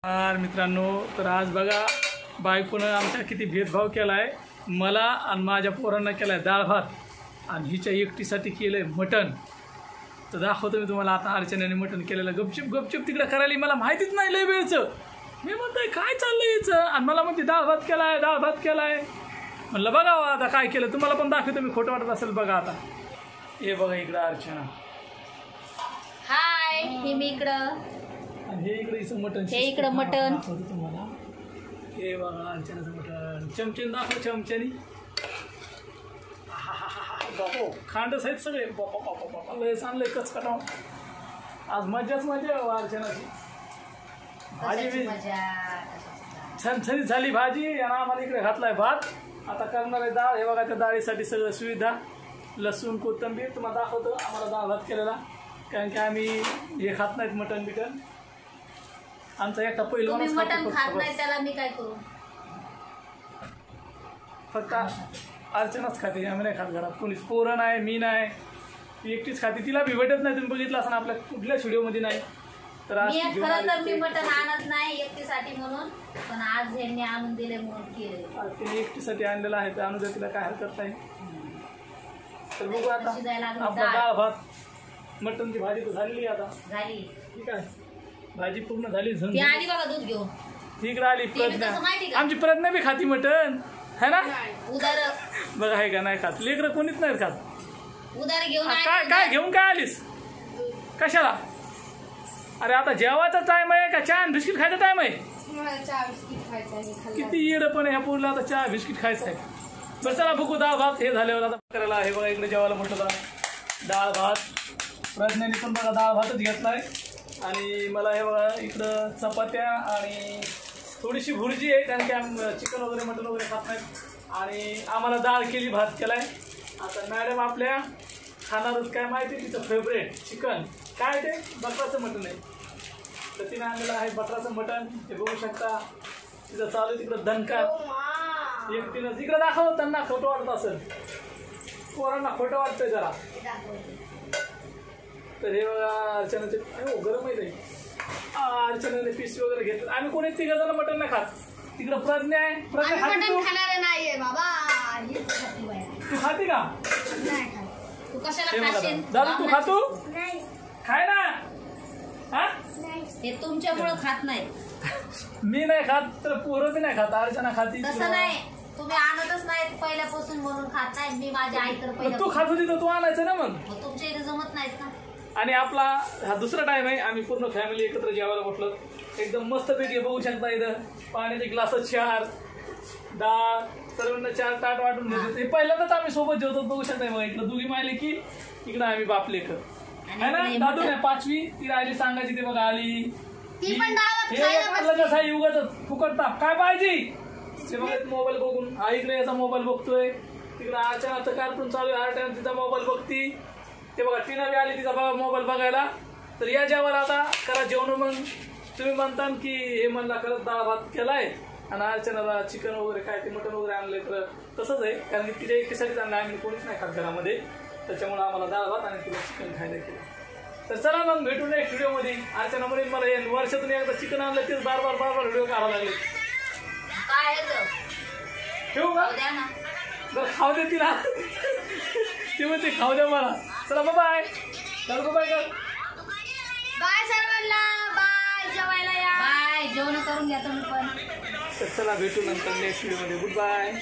मित्रांनो, तर आज बघा बायकोनं आमच्या किती भेदभाव केला आहे. मला आणि माझ्या पोरांना केला आहे डाळ भात आणि हिच्या एकटीसाठी केलं आहे मटण. तर दाखवतो मी तुम्हाला आता अर्चनाने मटण केलेलं. गपचूप तिकडे करायला मला माहितीच नाही लय वेळचं. मी म्हणतोय काय चाललं याचं, आणि मला म्हणते डाळ भात केला आहे. म्हणलं बघा आता काय केलं, तुम्हाला पण दाखवतो मी. खोटं वाटत असेल बघा आता. हे बघा इकडं अर्चना. हाय, हे मी इकडं. हे इकडे हिचं मटण. हे इकडं मटण दाखवतो तुम्हाला. हे बघा अर्चनाचं मटण. चमच्याने दाखव, चमच्याने. बापो खांडच आहेत सगळे. बापा लय चांगले कचकटाव. आज मजाच मजा आहे अर्चनाची. भाजी छान झाली भाजी, आणि आम्हाला इकडे घातलाय भात. आता करणार आहे डाळ. हे बघा त्या डाळीसाठी सगळं सुविधा, लसूण कोथिंबीर. तुम्हाला दाखवतो आम्हाला डाळ भात केलेला, कारण की आम्ही हे खात नाहीत मटण बिटन. आमचा एकटा पहिला मटण खात नाही, त्याला मी काय करू. फक्त अर्चनाच खाते, आम्ही नाही खात घरात. कोणीच पोरं नाही, मी नाही, ती एकटीच खाते. तिला भी भेटत नाही. तुम्ही बघितलं असं आपल्या कुठल्याच व्हिडिओमध्ये नाही. तर आज खरं तर मी मटण आणत नाही एकटीसाठी म्हणून, पण आज ह्यांनी आणून दिले म्हणून केले. तिने एकटीसाठी आणलेलं आहे, तर आणू द्या, तिला काय हरकत नाही. तर बघू आता आपला डाळ भात मटणची भाजी तर झालेली आता. झाली ठीक आहे, भाजी पूर्ण झाली. ती आली बघा दूध घेऊन. तिकडे आली प्रज्ञा. आमची प्रज्ञा बी खाती मटण, है ना. उदार बघा आहे का नाही खात. लेकरं कोणीच नाही खात. उदार घेऊन काय घेऊन काय आलीस कशाला. अरे आता जेवायचा टाइम आहे का चहा बिस्किट खायचा टाइम आहे. किती येडं पण ह्या पोरला आता चहा बिस्किट खायचं आहे. बरं चला बघू डाळ भात. हे झाल्यावर आता करायला हे बघा इकडे जेवायला म्हटलं डाळ भात. प्रज्ञाने पण बघा डाळ भातच घेतलाय. आणि मला हे बघा इकडं चपात्या आणि थोडीशी भुर्जी आहे, कारण की आम्ही चिकन वगैरे मटण वगैरे खात नाहीत. आणि आम्हाला डाळ केली, भात केलाय. आता मॅडम आपल्या खाणारच काय माहिती, तिचं फेवरेट चिकन काय ते बकराचं मटण आहे. तर तिने आणलेलं आहे बकराचं मटण. ते बघू शकता तिथं चालू आहे तिकडं दणका. एकटीनं तिकडं दाखव, त्यांना खोटं वाटत असेल, पोरांना खोटं वाटतंय जरा. तर हे बघा अर्चनाचे गरम आहे. अर्चनाने पीस वगैरे घेतलं. आम्ही कोणी तिघं जण मटण नाही खात. तिकडं प्रज्ञा आहे. प्रज्ञा खाते तू? तू खाते का? तू कशाला खाशील? दादू तू खातो? खाय ना. हा हे तुमच्यामुळं खात नाही. मी नाही खात तर पोरं बी नाही खात. अर्चना खाती. तसं नाही, तुम्ही आणतच नाही पहिल्यापासून म्हणून खात नाही. मी माझी आई तर पहिला. तू खात होती तर तू आणायचं ना. मग तुमच्या इथे जमत नाहीत ना. आणि आपला हा दुसरा टाइम आहे. आम्ही पूर्ण फॅमिली एकत्र जेवायला बसलो. एकदम मस्त पैकी बघू शकता. इथं पाण्याचे ग्लास 4, डाळ, सर्वांना 4 ताट वाटून घेतो. हे पहिल्यांदाच आम्ही सोबत जेवतो. बघू शकता मग इकडं दोघी मायले की इकडं आम्ही बापलेकर आहे ना. दादू नाही 5वी ती राहिली सांगायची. ते बघा आली. कसं आहे उगाच फुकटता काय पाहिजे ते बघा. मोबाईल बघून हा इकडे याचा मोबाईल बघतोय. तिकडे अर्चनाचं कार्टून चालू आहे. अर्चना तिचा मोबाईल बघती. ते बघा टीना बी आली तिचा बाबा मोबाईल बघायला. तर या जेवायला आता करा जेवण. मग तुम्ही म्हणता की हे म्हणला खरंच डाळ भात केलाय आणि अर्चनाला चिकन वगैरे काय ते मटण वगैरे आणलंय. तर तसंच आहे, कारण की तिच्या एकटीसाठी आणलं. आम्ही कोणीच नाही खात घरामध्ये, त्याच्यामुळे आम्हाला डाळ भात आणि तिला चिकन खायला केलं. तर चला मग भेटू नेक्स्ट व्हिडिओमध्ये. अर्चना म्हणेन मला हे वर्षातून एकदा चिकन आणलं तेच बार बार व्हिडिओ काढावं लागले. ठेवू का? बरं खाऊ दे तिला. ती म्हणते खाऊ द्या मला. चला बाय. चल बाय कर. बाय सर्वांना. बाय. जेवायला या. बाय. जेवण करून घ्या तुम्ही पण. तर चला भेटू नंतर नेक्स्ट व्हिडिओमध्ये. Good bye.